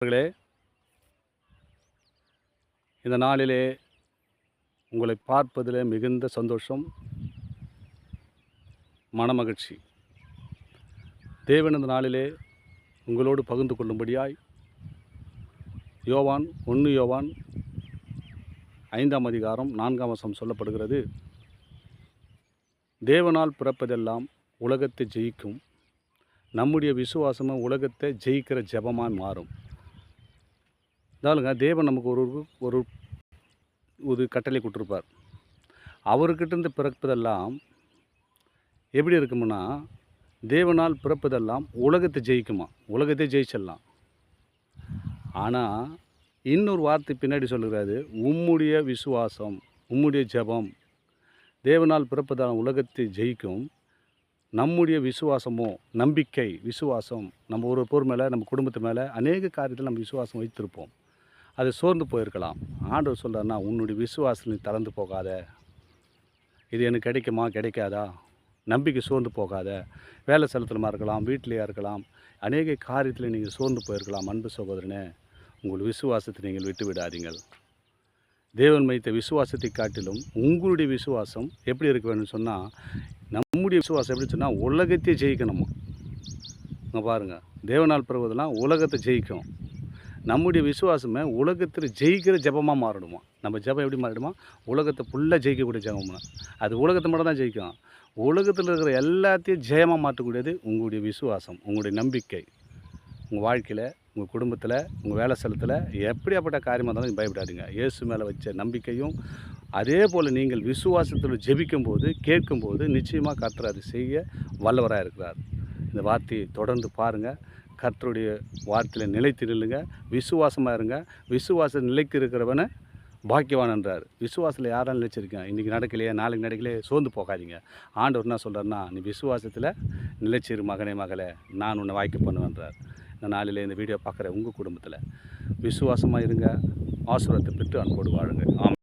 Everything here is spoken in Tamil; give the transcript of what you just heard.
அவர்களே, இந்த நாளிலே உங்களை பார்ப்பதிலே மிகுந்த சந்தோஷம், மனமகிழ்ச்சி. தேவன் இந்த நாளிலே உங்களோடு பகிர்ந்து கொள்ளும்படியாய் யோவான் 1 யோவான் 5ஆம் அதிகாரம் 4ஆம் வசனம் சொல்லப்படுகிறது. தேவனால் பிறப்பதெல்லாம் உலகத்தை ஜெயிக்கும், நம்முடைய விசுவாசமும் உலகத்தை ஜெயிக்கிற ஜெபமாய் மாறும். அதாவதுங்க, தேவன் நமக்கு ஒரு கட்டளை கொடுத்துருப்பார். அவர்கிட்டருந்து பிறப்பதெல்லாம் எப்படி இருக்குமுன்னா, தேவனால் பிறப்பதெல்லாம் உலகத்தை ஜெயிக்குமா, உலகத்தை ஜெயிச்சிடலாம். ஆனால் இன்னொரு வார்த்தை பின்னாடி சொல்லுகிறாரு, உம்முடைய விசுவாசம், உம்முடைய ஜெபம் தேவனால் பிறப்பதால் உலகத்தை ஜெயிக்கும், நம்முடைய விசுவாசமோ, நம்பிக்கை, விசுவாசம், நம்ம ஒரு பொருள் மேலே, நம்ம குடும்பத்து மேலே அநேக காரியத்தில் நம்ம விசுவாசம் வைத்திருப்போம். அது சோர்ந்து போயிருக்கலாம். ஆண்டவர் சொல்கிறாருன்னா, உன்னுடைய விசுவாசம் நீ தளர்ந்து போகாத. இது எனக்கு கிடைக்குமா, கிடைக்காதா, நம்பிக்கை சோர்ந்து போகாத. வேலை ஸ்தலத்திலமா இருக்கலாம், வீட்டிலையா இருக்கலாம், அநேக காரியத்தில் நீங்கள் சோர்ந்து போயிருக்கலாம். அன்பு சகோதரனே, உங்கள் விசுவாசத்தை நீங்கள் விட்டு விடாதீங்கள். தேவன் வைத்த விசுவாசத்தை காட்டிலும் உங்களுடைய விசுவாசம் எப்படி இருக்க வேணும்னு சொன்னால், நம்முடைய விசுவாசம் எப்படி சொன்னால் உலகத்தையே ஜெயிக்கணுமா. இங்கே பாருங்கள், தேவனால் பிறகுதெல்லாம் உலகத்தை ஜெயிக்கும். நம்முடைய விசுவாசமே உலகத்தில் ஜெயிக்கிற ஜெபமாக மாறிடுமா. நம்ம ஜெபம் எப்படி மாறிடுமா, உலகத்தை ஃபுல்லாக ஜெயிக்கக்கூடிய ஜெபம்னா. அது உலகத்தை மட்டும் தான் ஜெயிக்கும். உலகத்தில் இருக்கிற எல்லாத்தையும் ஜெயமாக மாற்றக்கூடியது உங்களுடைய விசுவாசம், உங்களுடைய நம்பிக்கை. உங்கள் வாழ்க்கையில், உங்கள் குடும்பத்தில், உங்கள் வேலை ஸ்தலத்தில் எப்படியாப்பட்ட காரியமாக இருந்தாலும் பயப்படாதீங்க. இயேசு மேலே வச்ச நம்பிக்கையும் அதே போல் நீங்கள் விசுவாசத்தில் ஜெபிக்கும்போது, கேட்கும்போது நிச்சயமாக கர்த்தர் அதை செய்ய வல்லவராக இருக்கிறார். இந்த வார்த்தையை தொடர்ந்து பாருங்கள். கர்த்தருடைய வார்த்தையில் நிலைத்து நில்லுங்க, விசுவாசமாக இருங்க. விசுவாச நிலைக்கு இருக்கிறவனை பாக்கியவான் என்றார். விசுவாசத்தில் யாரும் நிலைச்சிருக்கேன், இன்றைக்கி நடக்கலையே, நாளைக்கு நடக்கலையே, சோர்ந்து போகாதீங்க. ஆண்டவர் என்ன சொல்கிறாருன்னா, நீ விசுவாசத்தில் நிலைச்சிரு மகனே, மகளே, நான் உன்னை வாய்க்க பண்ணுவேன்றார். இந்த நாளில் இந்த வீடியோ பார்க்குற உங்கள் குடும்பத்தில் விசுவாசமாக இருங்க, ஆசீர்வாதத்தை பெற்று அன்போடு வாழுங்க. ஆமாம்.